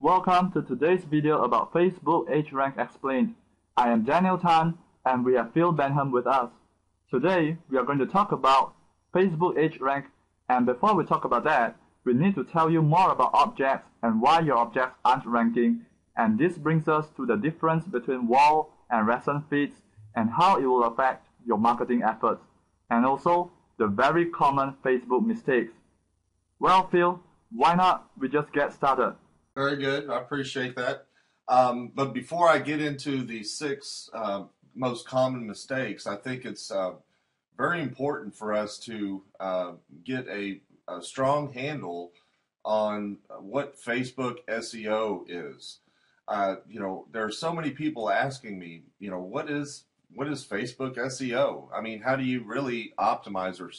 Welcome to today's video about Facebook Edgerank Explained. I am Daniel Tan and we have Phil Benham with us. Today we are going to talk about Facebook Edgerank, and before we talk about that, we need to tell you more about objects and why your objects aren't ranking, and this brings us to the difference between wall and recent feeds and how it will affect your marketing efforts, and also the very common Facebook mistakes. Well, Phil, why not we just get started? Very good. I appreciate that. But before I get into the six most common mistakes, I think it's very important for us to get a strong handle on what Facebook SEO is. There are so many people asking me, what is Facebook SEO? I mean, how do you really optimize or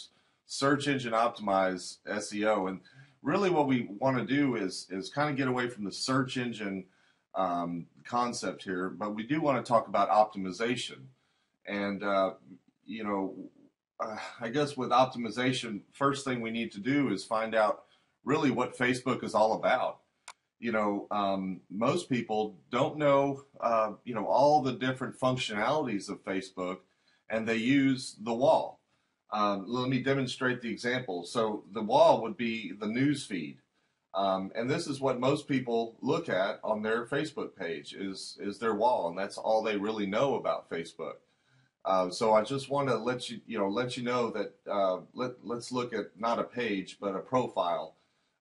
search engine optimize SEO? And really what we want to do is kind of get away from the search engine concept here, but we do want to talk about optimization. And, I guess with optimization, first thing we need to do is find out really what Facebook is all about. Most people don't know, all the different functionalities of Facebook, and they use the wall. Let me demonstrate the example. So the wall would be the news feed. And this is what most people look at on their Facebook page is their wall, and that's all they really know about Facebook. So I just want to let you know that let's look at not a page but a profile.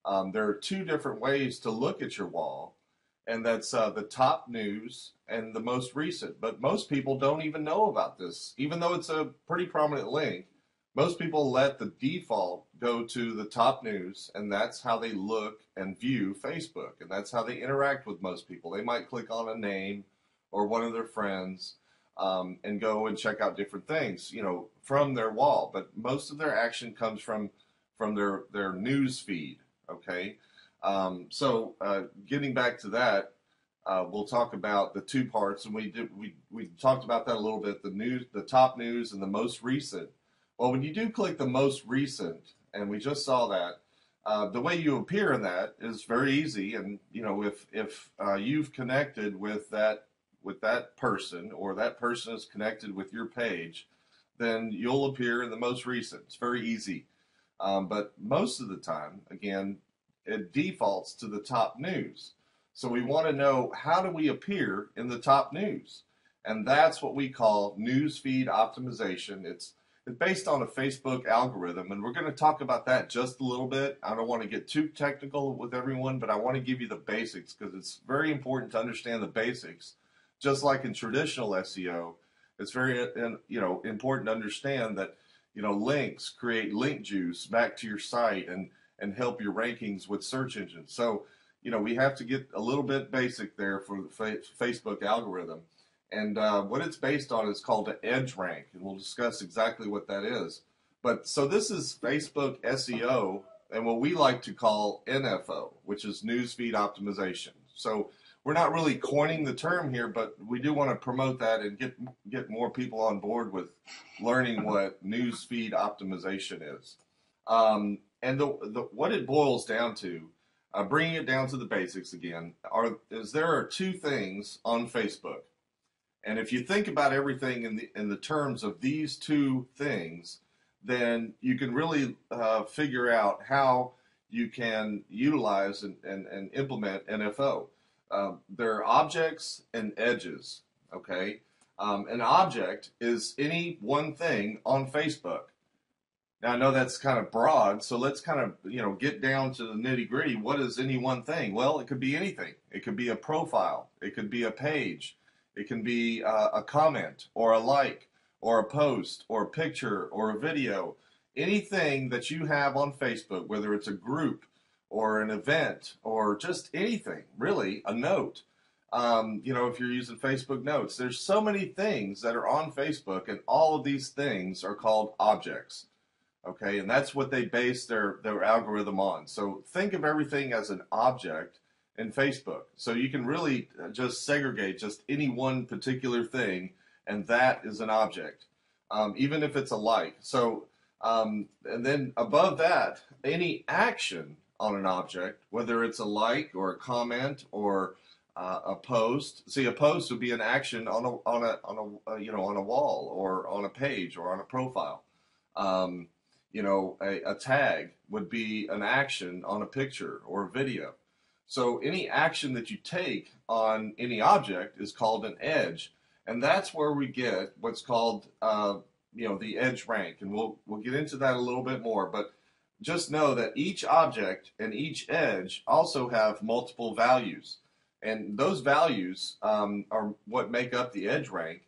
There are two different ways to look at your wall, and that's the top news and the most recent. But most people don't even know about this, even though it's a pretty prominent link. Most people let the default go to the top news, and that's how they look and view Facebook, and that's how they interact with most people. They might click on a name or one of their friends and go and check out different things, from their wall. But most of their action comes from their news feed. Okay, so getting back to that, we'll talk about the two parts, and we talked about that a little bit. The top news, and the most recent. Well, when you do click the most recent, and we just saw that, the way you appear in that is very easy. And if you've connected with that person, or that person is connected with your page, then you'll appear in the most recent. It's very easy. But most of the time, again, it defaults to the top news. So we want to know, how do we appear in the top news? And that's what we call newsfeed optimization. It's based on a Facebook algorithm, and we're going to talk about that just a little bit. I don't want to get too technical with everyone, but I want to give you the basics because it's very important to understand the basics. Just like in traditional SEO, it's very important to understand that links create link juice back to your site and help your rankings with search engines. So we have to get a little bit basic there for the Facebook algorithm. And what it's based on is called an Edgerank, and we'll discuss exactly what that is. But so this is Facebook SEO, and what we like to call NFO, which is newsfeed optimization. So we're not really coining the term here, but we do want to promote that and get more people on board with learning what newsfeed optimization is. And what it boils down to, bringing it down to the basics again, there are two things on Facebook. And if you think about everything in the terms of these two things, then you can really figure out how you can utilize and implement NFO. There are objects and edges, okay? An object is any one thing on Facebook. Now, I know that's kind of broad, so let's kind of, get down to the nitty-gritty. What is any one thing? Well, it could be anything. It could be a profile. It could be a page. It can be a comment or a like or a post or a picture or a video. Anything that you have on Facebook, whether it's a group or an event or just anything, really, a note. If you're using Facebook Notes, there's so many things that are on Facebook, and all of these things are called objects. Okay, and that's what they base their algorithm on. So think of everything as an object in Facebook. So you can really just segregate just any one particular thing, and that is an object, even if it's a like. So, and then above that, any action on an object, whether it's a like or a comment or a post. See, a post would be an action on a wall or on a page or on a profile. A tag would be an action on a picture or a video. So any action that you take on any object is called an edge, and that's where we get what's called the edge rank, and we'll get into that a little bit more. But just know that each object and each edge also have multiple values, and those values are what make up the edge rank.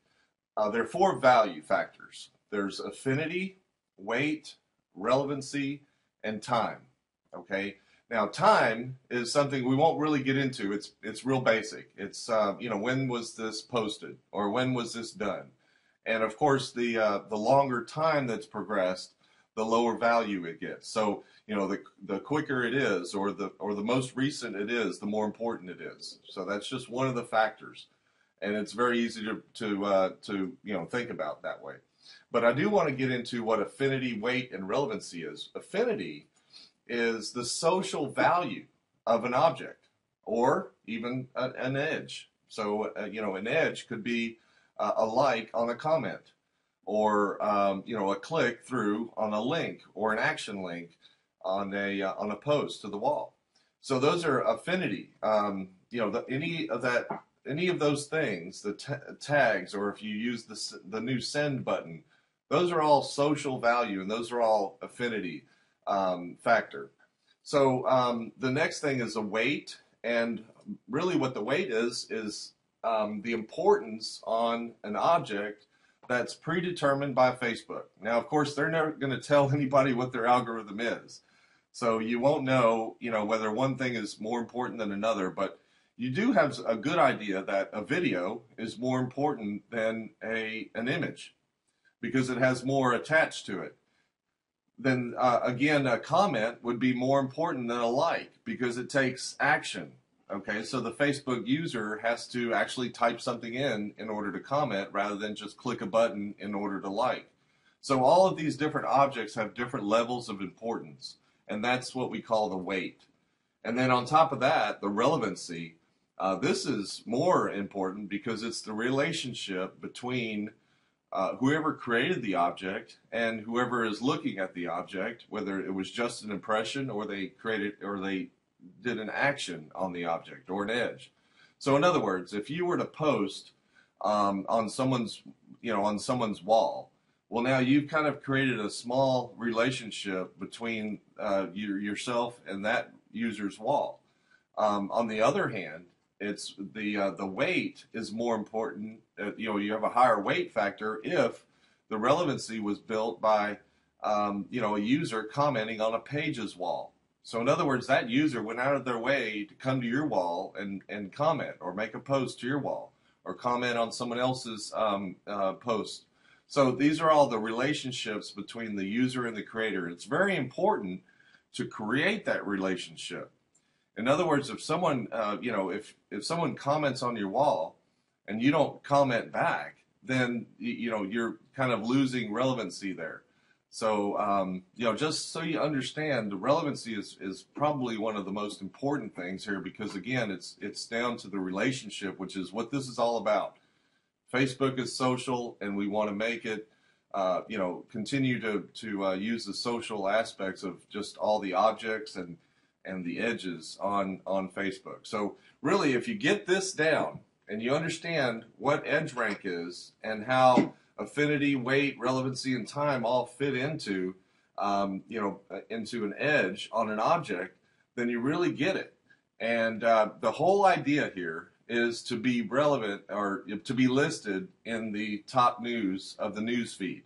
There are 4 value factors. There's affinity, weight, relevancy, and time. Okay. Now, time is something we won't really get into. It's real basic. It's when was this posted or when was this done, and of course the longer time that's progressed, the lower value it gets. So the quicker it is, or the most recent it is, the more important it is. So that's just one of the factors, and it's very easy to think about that way. But I do want to get into what affinity, weight, and relevancy is. Affinity is the social value of an object, or even an edge. So an edge could be a like on a comment, or a click through on a link, or an action link on a post to the wall. So those are affinity. Any of those things, the tags, or if you use the new send button, those are all social value, and those are all affinity factor. So the next thing is a weight, and really what the weight is the importance on an object that's predetermined by Facebook. Now, of course, they're never going to tell anybody what their algorithm is, so you won't know, whether one thing is more important than another. But you do have a good idea that a video is more important than an image, because it has more attached to it. Then again, a comment would be more important than a like, because it takes action. Okay, so the Facebook user has to actually type something in order to comment, rather than just click a button in order to like. So all of these different objects have different levels of importance, and that's what we call the weight. And then on top of that, the relevancy. This is more important because it's the relationship between whoever created the object and whoever is looking at the object, whether it was just an impression or they did an action on the object or an edge. So in other words, if you were to post on someone's wall, well, now you've kind of created a small relationship between yourself and that user's wall. On the other hand, it's the weight is more important. You have a higher weight factor if the relevancy was built by a user commenting on a page's wall. So in other words, that user went out of their way to come to your wall and comment, or make a post to your wall, or comment on someone else's post. So these are all the relationships between the user and the creator. It's very important to create that relationship. In other words, if someone, if someone comments on your wall and you don't comment back, then you're kind of losing relevancy there. So just so you understand, the relevancy is probably one of the most important things here, because again, it's down to the relationship, which is what this is all about. Facebook is social, and we want to make it, continue to use the social aspects of just all the objects and the edges on Facebook. So really, if you get this down and you understand what EdgeRank is and how affinity, weight, relevancy, and time all fit into into an edge on an object, then you really get it. And the whole idea here is to be relevant, or to be listed in the top news of the news feed.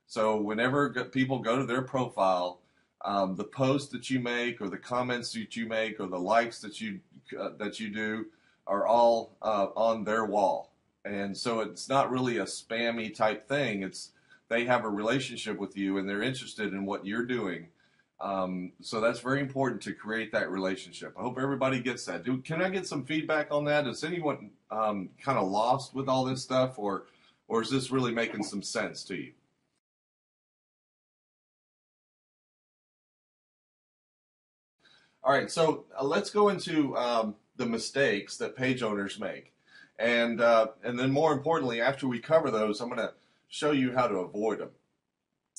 So whenever people go to their profile, the posts that you make, or the comments that you make, or the likes that you do, are all on their wall. And so it's not really a spammy type thing. They have a relationship with you, and they're interested in what you're doing. So that's very important to create that relationship. I hope everybody gets that. Can I get some feedback on that? Is anyone kind of lost with all this stuff, or is this really making some sense to you? All right, so let's go into the mistakes that page owners make. And then more importantly, after we cover those, I'm going to show you how to avoid them.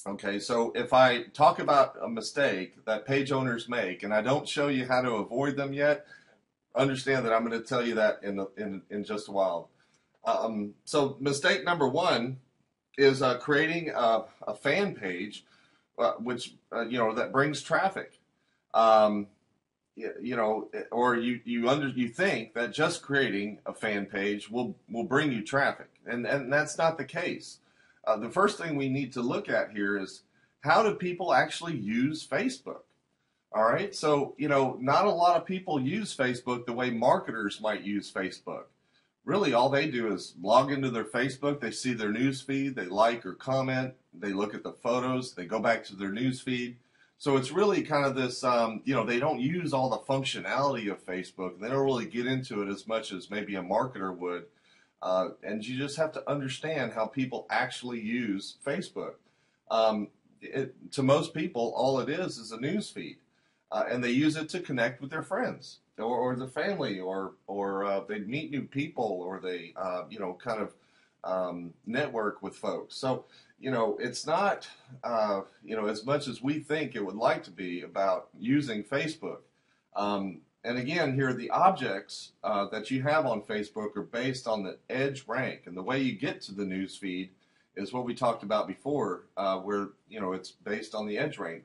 Okay, so if I talk about a mistake that page owners make and I don't show you how to avoid them yet, understand that I'm going to tell you that in just a while. So mistake number one is creating a fan page, which that brings traffic. Or you think that just creating a fan page will bring you traffic, and that's not the case. The first thing we need to look at here is, how do people actually use Facebook? All right, so not a lot of people use Facebook the way marketers might use Facebook. Really, all they do is log into their Facebook, they see their news feed, they like or comment, they look at the photos, they go back to their news feed. So it's really kind of this, they don't use all the functionality of Facebook. They don't really get into it as much as maybe a marketer would. And you just have to understand how people actually use Facebook. To most people, all it is a news feed. And they use it to connect with their friends or their family, or they meet new people, or they, network with folks. So, it's not, as much as we think it would like to be about using Facebook. And again, here, the objects that you have on Facebook are based on the Edgerank. And the way you get to the news feed is what we talked about before, where, it's based on the Edgerank.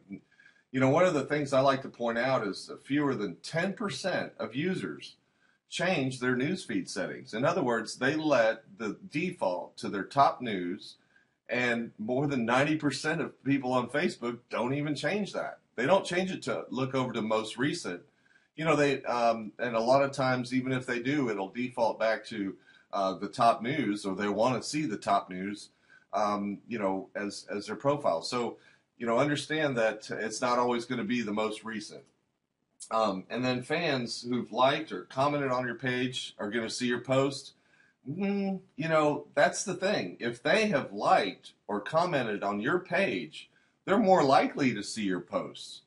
One of the things I like to point out is that fewer than 10% of users change their newsfeed settings. In other words, they let the default to their top news, and more than 90% of people on Facebook don't even change that. They don't change it to look over to most recent. And a lot of times, even if they do, it'll default back to the top news, or they want to see the top news, as their profile. So, understand that it's not always going to be the most recent. And then fans who've liked or commented on your page are going to see your post. That's the thing. If they have liked or commented on your page, they're more likely to see your posts.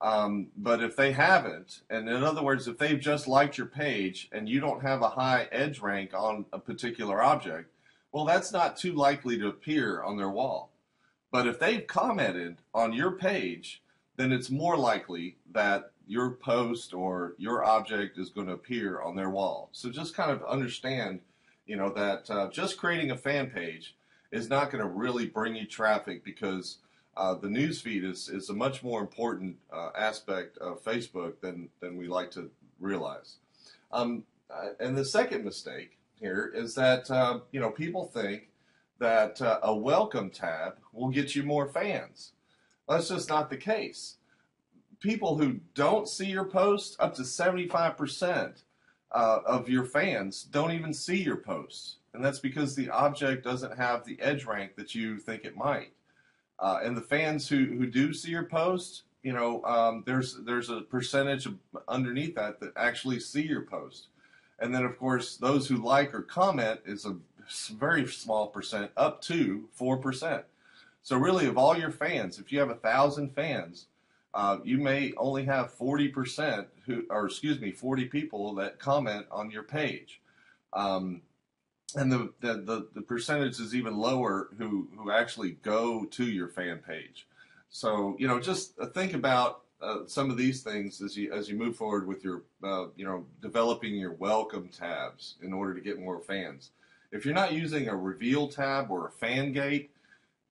But if they haven't, and in other words, if they've just liked your page and you don't have a high edge rank on a particular object, well, that's not too likely to appear on their wall. But if they've commented on your page, then it's more likely that your post or your object is going to appear on their wall. So just kind of understand, that just creating a fan page is not going to really bring you traffic, because the newsfeed is a much more important aspect of Facebook than we like to realize. And the second mistake here is that, people think that a welcome tab will get you more fans. That's just not the case. People who don't see your post, up to 75% of your fans don't even see your posts. And that's because the object doesn't have the edge rank that you think it might. And the fans who do see your post, there's a percentage underneath that actually see your post. And then, of course, those who like or comment is a very small percent, up to 4%. So really, of all your fans, if you have 1,000 fans, you may only have 40% 40 people that comment on your page. And the percentage is even lower who actually go to your fan page. So, just think about some of these things as you move forward with your, developing your welcome tabs in order to get more fans. If you're not using a reveal tab or a fan gate,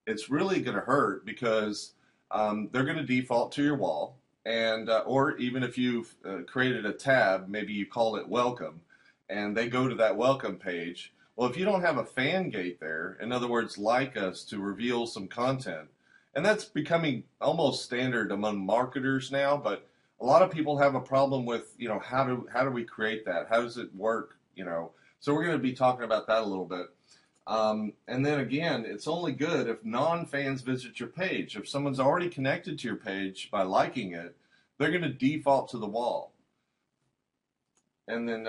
it's really going to hurt, because they're going to default to your wall. And or even if you've created a tab, maybe you call it welcome, and they go to that welcome page. Well, if you don't have a fan gate there, in other words, like us, to reveal some content, and that's becoming almost standard among marketers now, but a lot of people have a problem with, how do we create that? How does it work? So we're going to be talking about that a little bit. And then again, it's only good if non-fans visit your page. If someone's already connected to your page by liking it, they're going to default to the wall. And then,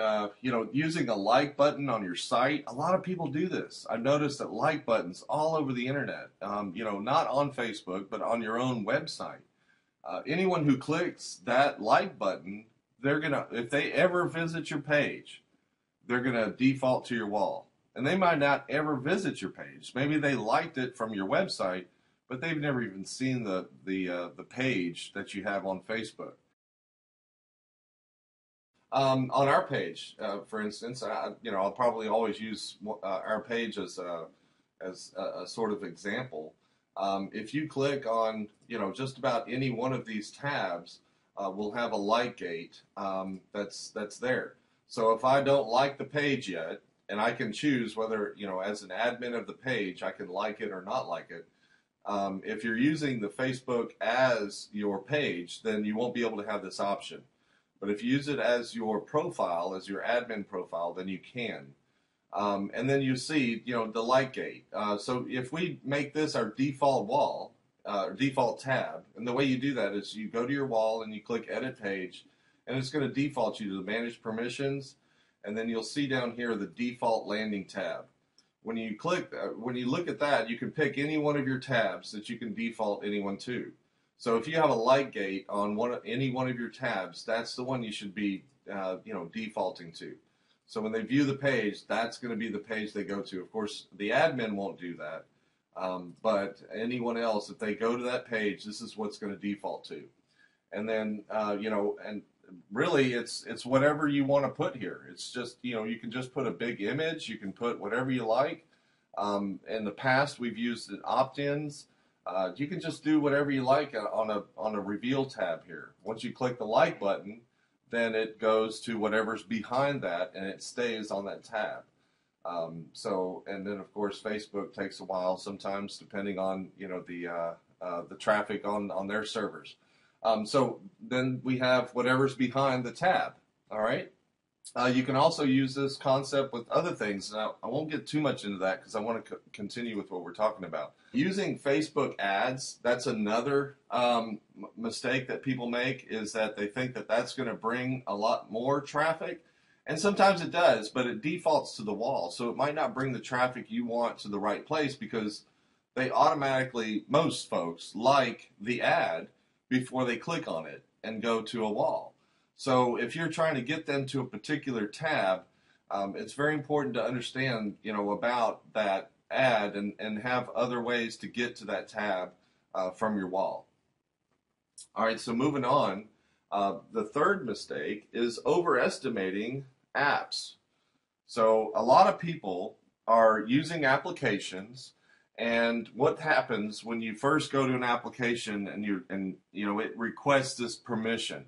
using a like button on your site, a lot of people do this. I've noticed that like buttons all over the internet, not on Facebook, but on your own website. Anyone who clicks that like button, if they ever visit your page, they're gonna default to your wall. And they might not ever visit your page. Maybe they liked it from your website, but they've never even seen the page that you have on Facebook. On our page, for instance, I'll probably always use our page as a sort of example. If you click on, just about any one of these tabs, we'll have a like gate that's there. So if I don't like the page yet, and I can choose whether, as an admin of the page, I can like it or not like it. If you're using the Facebook as your page, then you won't be able to have this option. But if you use it as your profile, as your admin profile, then you can. And then you see, the like gate. So if we make this our default wall, default tab, and the way you do that is you go to your wall and you click Edit Page, and it's going to default you to the Manage Permissions, and then you'll see down here the Default Landing tab. When you look at that, you can pick any one of your tabs that you can default anyone to. So if you have a like gate on any one of your tabs, that's the one you should be, defaulting to. So when they view the page, that's going to be the page they go to. Of course, the admin won't do that, but anyone else, if they go to that page, this is what's going to default to. And then, and really, it's whatever you want to put here. It's just, you can just put a big image. You can put whatever you like. In the past, we've used opt-ins. You can just do whatever you like on a reveal tab here. Once you click the like button, then it goes to whatever's behind that, and it stays on that tab. And then of course Facebook takes a while sometimes, depending on the traffic on their servers. So then we have whatever's behind the tab. All right. You can also use this concept with other things. Now, I won't get too much into that because I want to continue with what we're talking about. Using Facebook ads, that's another mistake that people make, is that they think that that's going to bring a lot more traffic. And sometimes it does, but it defaults to the wall. So it might not bring the traffic you want to the right place because they automatically, most folks, like the ad before they click on it and go to a wall. So if you're trying to get them to a particular tab, it's very important to understand, about that ad and have other ways to get to that tab from your wall. All right, so moving on, the third mistake is overestimating apps. So a lot of people are using applications, and what happens when you first go to an application and it requests this permission?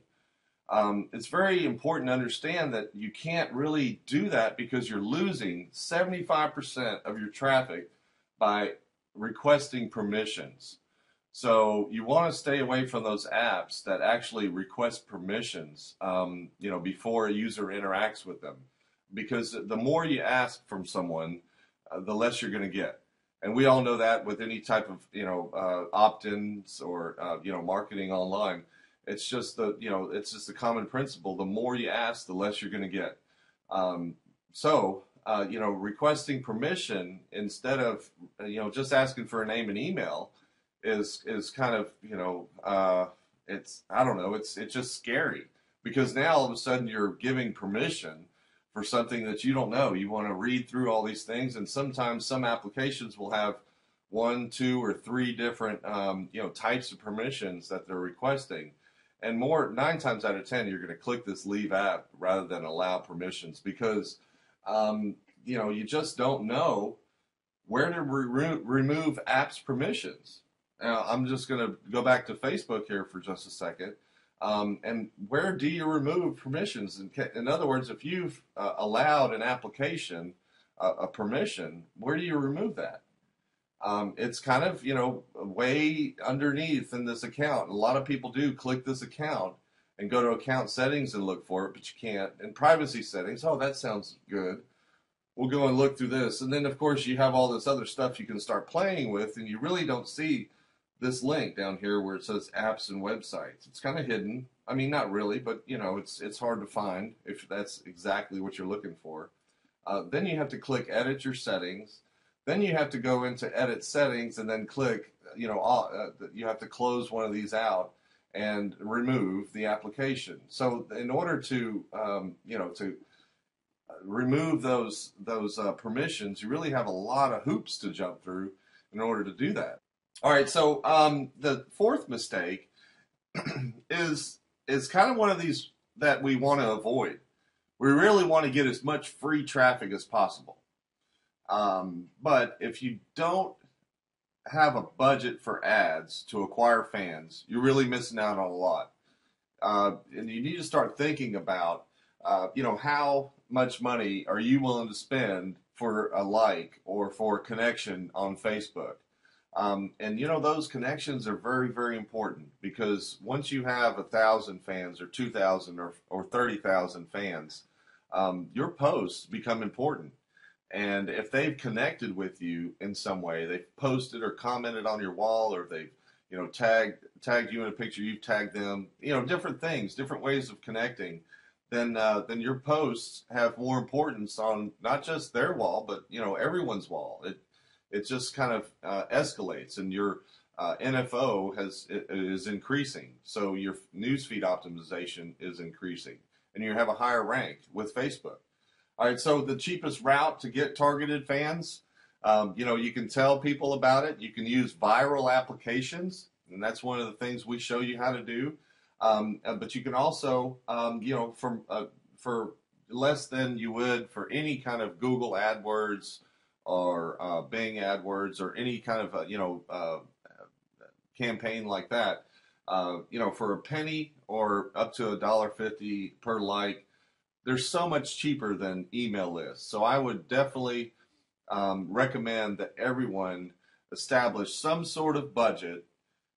It's very important to understand that you can't really do that because you're losing 75% of your traffic by requesting permissions. So you want to stay away from those apps that actually request permissions, before a user interacts with them, because the more you ask from someone, the less you're going to get. And we all know that with any type of opt-ins or marketing online. It's just the common principle. The more you ask, the less you're going to get. Requesting permission instead of just asking for a name and email is kind of it's just scary, because now all of a sudden you're giving permission for something that you don't know. You want to read through all these things, and sometimes some applications will have 1, 2, or 3 different types of permissions that they're requesting. And 9 times out of 10, you're going to click this leave app rather than allow permissions, because you just don't know where to remove apps permissions. Now, I'm just going to go back to Facebook here for just a second. And where do you remove permissions? In other words, if you've allowed an application a permission, where do you remove that? It's kind of, way underneath in this account. A lot of people do click this account and go to account settings and look for it, but you can't. And privacy settings, oh, that sounds good. We'll go and look through this. And then, of course, you have all this other stuff you can start playing with, and you really don't see this link down here where it says apps and websites. It's kind of hidden. I mean, not really, but, it's hard to find if that's exactly what you're looking for. Then you have to click Edit Your Settings. Then you have to go into Edit Settings and then click, you have to close one of these out. and remove the application. So in order to to remove those permissions, you really have a lot of hoops to jump through in order to do that. All right, so the fourth mistake is kind of one of these that we want to avoid. We really want to get as much free traffic as possible. But if you don't have a budget for ads to acquire fans, you're really missing out on a lot. And you need to start thinking about, how much money are you willing to spend for a like or for a connection on Facebook? And those connections are very, very important, because once you have 1,000 fans or 2,000 or 30,000 fans, your posts become important. And if they've connected with you in some way, they've posted or commented on your wall, or they've tagged you in a picture, you've tagged them, different things, different ways of connecting, then your posts have more importance on not just their wall, but everyone's wall. It just kind of escalates, and your NFO is increasing, so your newsfeed optimization is increasing, and you have a higher rank with Facebook. All right, so the cheapest route to get targeted fans, you can tell people about it. You can use viral applications, and that's one of the things we show you how to do. But you can also, for less than you would for any kind of Google AdWords or Bing AdWords or any kind of campaign like that, for a penny or up to $1.50 per like, they're so much cheaper than email lists. So I would definitely recommend that everyone establish some sort of budget,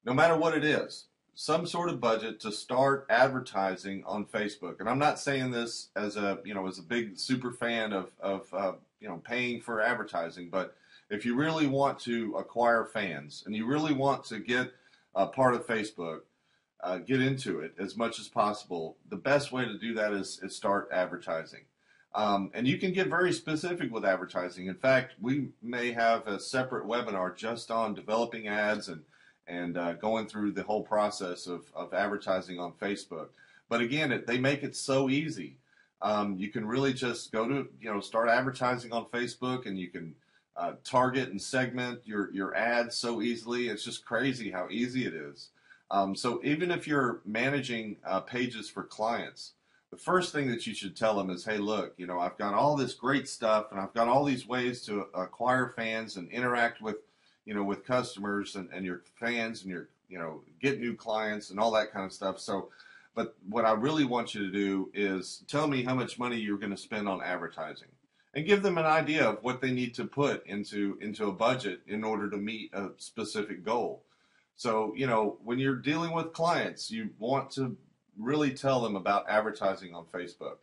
no matter what it is, some sort of budget to start advertising on Facebook. And I'm not saying this as a big super fan of paying for advertising, but if you really want to acquire fans and you really want to get a part of Facebook, get into it as much as possible, the best way to do that is start advertising. And you can get very specific with advertising. In fact, we may have a separate webinar just on developing ads and going through the whole process of advertising on Facebook. But again, they make it so easy. You can really just go to, start advertising on Facebook, and you can target and segment your ads so easily. It's just crazy how easy it is. So even if you're managing pages for clients, the first thing that you should tell them is, hey, look, I've got all this great stuff, and I've got all these ways to acquire fans and interact with, with customers and your fans, and get new clients and all that kind of stuff. So, but what I really want you to do is tell me how much money you're going to spend on advertising, and give them an idea of what they need to put into a budget in order to meet a specific goal. So, when you're dealing with clients, you want to really tell them about advertising on Facebook.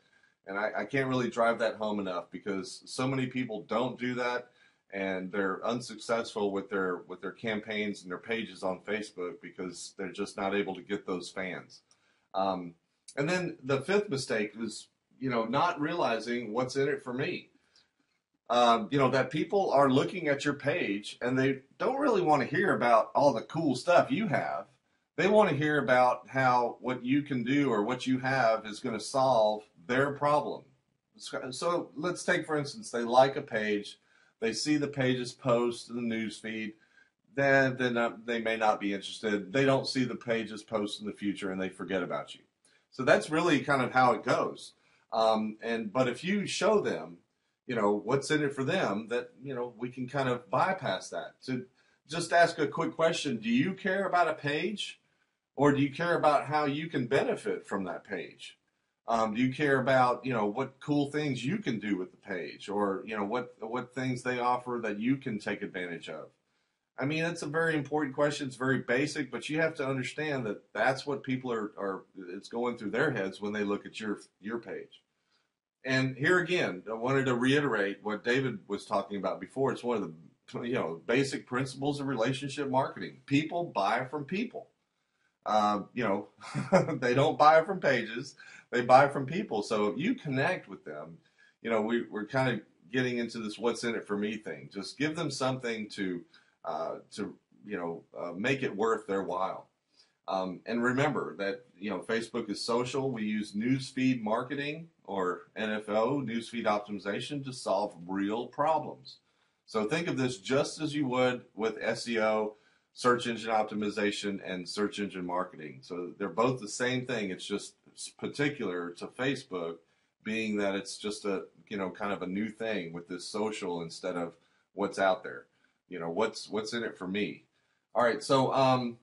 And I can't really drive that home enough, because so many people don't do that, and they're unsuccessful with their campaigns and their pages on Facebook because they're just not able to get those fans. And then the fifth mistake is, not realizing what's in it for me. That people are looking at your page and they don't really want to hear about all the cool stuff you have. They want to hear about how what you can do or what you have is going to solve their problem. So let's take, for instance, they like a page, they see the page's post in the news feed, then they may not be interested. They don't see the page's post in the future, and they forget about you. So that's really kind of how it goes. But if you show them, what's in it for them, that, we can kind of bypass that. So just ask a quick question. Do you care about a page, or do you care about how you can benefit from that page? Do you care about, what cool things you can do with the page, or, what things they offer that you can take advantage of? I mean, it's a very important question. It's very basic, but you have to understand that that's what people are it's going through their heads when they look at your page. And here again, I wanted to reiterate what David was talking about before. It's one of the basic principles of relationship marketing. People buy from people. They don't buy from pages. They buy from people. So if you connect with them, we're kind of getting into this what's in it for me thing. Just give them something to make it worth their while. And remember that, Facebook is social. We use newsfeed marketing, or NFO, newsfeed optimization, to solve real problems. So think of this just as you would with SEO, search engine optimization, and search engine marketing. So they're both the same thing. It's just particular to Facebook, being that it's just a, kind of a new thing with this social instead of what's out there. What's in it for me. All right, so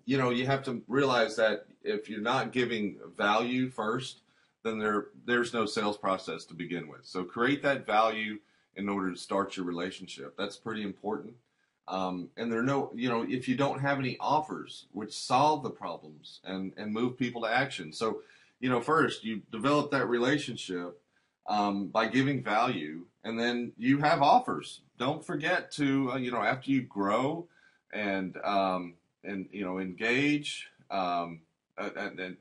you have to realize that if you're not giving value first, then there's no sales process to begin with. So create that value in order to start your relationship. That's pretty important. And if you don't have any offers which solve the problems and move people to action. So, first you develop that relationship by giving value, and then you have offers. Don't forget to, after you grow and engage. And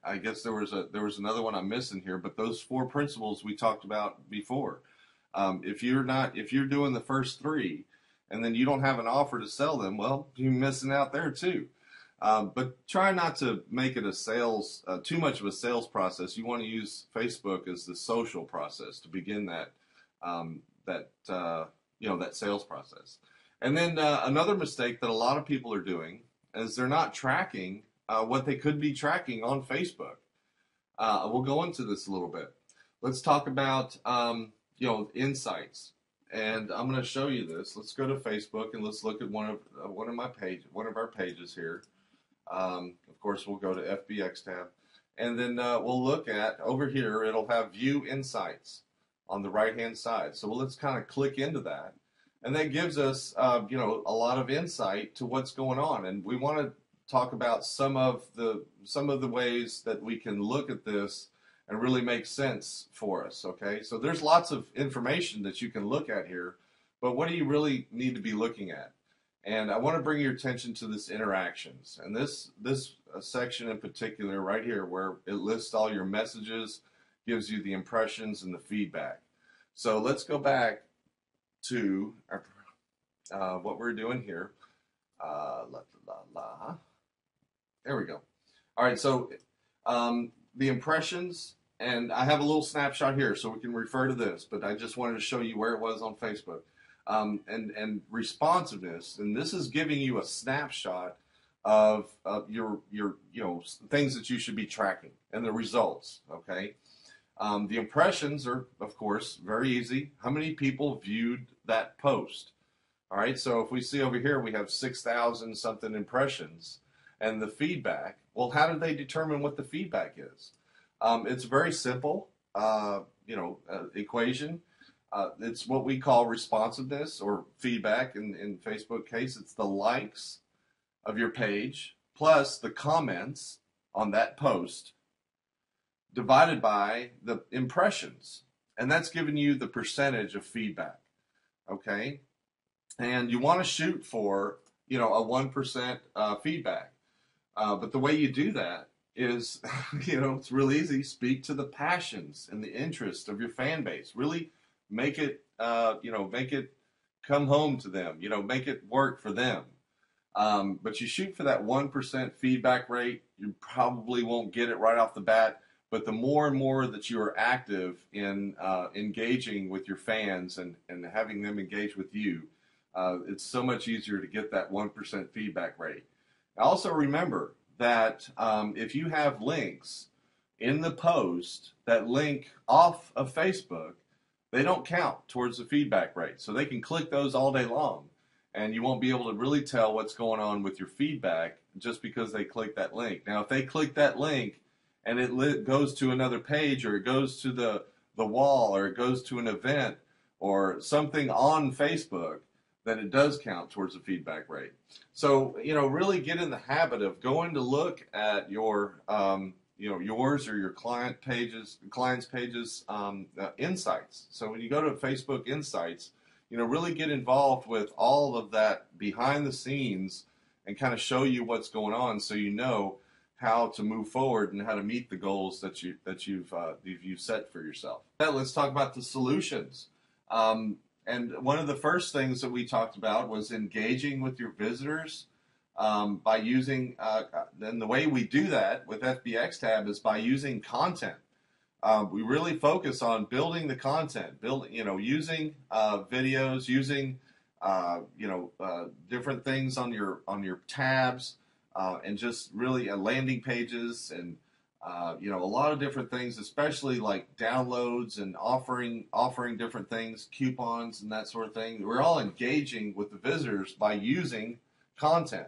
I guess there was another one I'm missing here, but those 4 principles we talked about before. If you're doing the first 3, and then you don't have an offer to sell them, well, you're missing out there too. But try not to make it too much of a sales process. You want to use Facebook as the social process to begin that sales process. And then another mistake that a lot of people are doing is they're not tracking what they could be tracking on Facebook. We'll go into this a little bit. Let's talk about insights. And I'm going to show you this. Let's go to Facebook and let's look at one of our pages here. Of course, we'll go to FB XTab, and then we'll look at over here. It'll have View Insights on the right-hand side. So let's kind of click into that, and that gives us a lot of insight to what's going on. And we want to talk about some of the ways that we can look at this and really make sense for us, okay? So there's lots of information that you can look at here, but what do you really need to be looking at? And I want to bring your attention to this interactions. And this section in particular right here, where it lists all your messages, gives you the impressions and the feedback. So let's go back to what we're doing here. There we go. All right, so the impressions, and I have a little snapshot here so we can refer to this, but I just wanted to show you where it was on Facebook. And responsiveness, and this is giving you a snapshot of your things that you should be tracking and the results, okay? The impressions are, of course, very easy. How many people viewed that post? All right, so if we see over here, we have 6,000 something impressions. And the feedback, well, how do they determine what the feedback is? It's very simple, equation. It's what we call responsiveness or feedback. In Facebook case, it's the likes of your page plus the comments on that post divided by the impressions. And that's giving you the percentage of feedback, okay? And you want to shoot for, a 1% feedback. But the way you do that is, it's real easy. Speak to the passions and the interest of your fan base. Really make it, make it come home to them. Make it work for them. But you shoot for that 1% feedback rate. You probably won't get it right off the bat. But the more and more that you are active in engaging with your fans and having them engage with you, it's so much easier to get that 1% feedback rate. Also remember that if you have links in the post that link off of Facebook, they don't count towards the feedback rate. So they can click those all day long, and you won't be able to really tell what's going on with your feedback just because they click that link. Now, if they click that link and it goes to another page, or it goes to the wall, or it goes to an event or something on Facebook, then it does count towards the feedback rate. So, really get in the habit of going to look at your, yours or your client's pages, insights. So when you go to Facebook Insights, really get involved with all of that behind the scenes and kind of show you what's going on, so you know how to move forward and how to meet the goals that you've set for yourself. Now let's talk about the solutions. And one of the first things that we talked about was engaging with your visitors by using, and the way we do that with XTab is by using content. We really focus on building the content, using videos, using different things on your tabs, and just really landing pages and a lot of different things, especially like downloads and offering different things, coupons and that sort of thing. We're all engaging with the visitors by using content,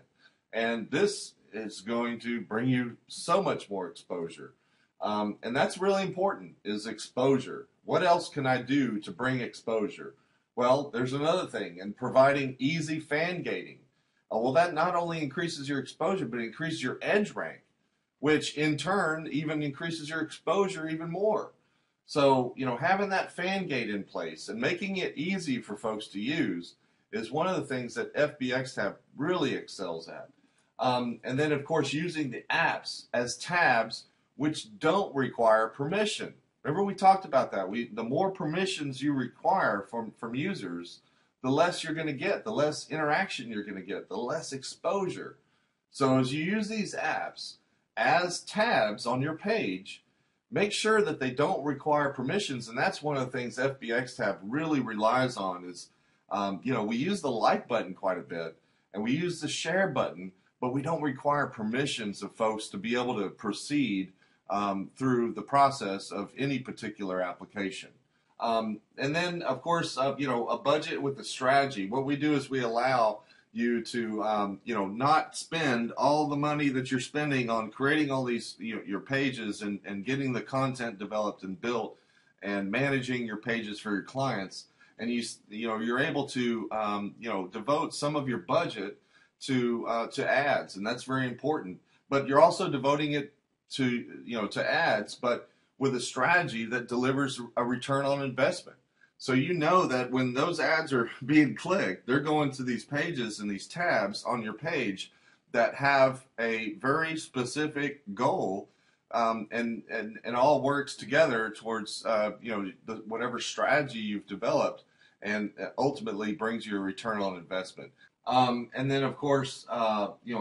and this is going to bring you so much more exposure. And that's really important, is exposure. What else can I do to bring exposure? Well, there's another thing, and providing easy fan gating. Well, that not only increases your exposure, but it increases your edge rank, which in turn even increases your exposure even more. So, having that fan gate in place and making it easy for folks to use is one of the things that XTab really excels at. And then, of course, using the apps as tabs, which don't require permission. Remember, we talked about that. The more permissions you require from users, the less you're going to get, the less interaction you're going to get, the less exposure. So as you use these apps as tabs on your page, make sure that they don't require permissions. And that's one of the things XTab really relies on is, we use the like button quite a bit, and we use the share button, but we don't require permissions of folks to be able to proceed through the process of any particular application. And then, of course, a budget with a strategy. What we do is we allow you to, not spend all the money that you're spending on creating all these, your pages and getting the content developed and built and managing your pages for your clients. And you're able to, devote some of your budget to ads, and that's very important. But you're also devoting it to ads, but with a strategy that delivers a return on investment. So that when those ads are being clicked, they're going to these pages and these tabs on your page that have a very specific goal, and all works together towards whatever strategy you've developed, and ultimately brings you a return on investment. And then, of course,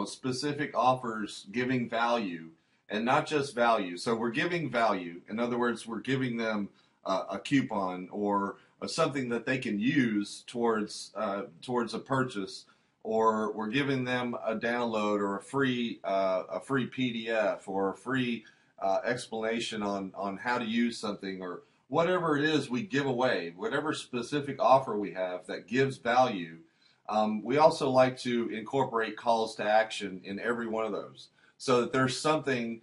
specific offers, giving value. And not just value. So we're giving value. In other words, we're giving them a coupon or something that they can use towards a purchase, or we're giving them a download or a free PDF or a free explanation on how to use something, or whatever it is we give away, whatever specific offer we have that gives value. We also like to incorporate calls to action in every one of those, so that there's something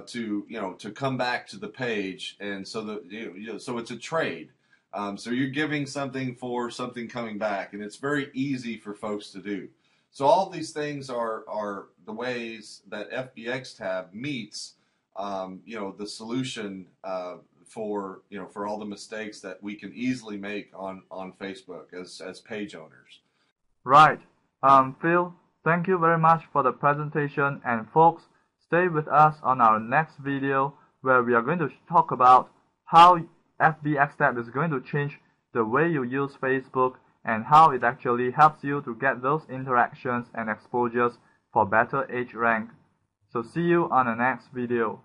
to come back to the page, and so that so it's a trade. So you're giving something for something coming back, and it's very easy for folks to do. So all of these things are the ways that XTab meets the solution for all the mistakes that we can easily make on Facebook as page owners. Right. Phil, thank you very much for the presentation, and folks, stay with us on our next video where we are going to talk about how XTab is going to change the way you use Facebook and how it actually helps you to get those interactions and exposures for better edge rank. So see you on the next video.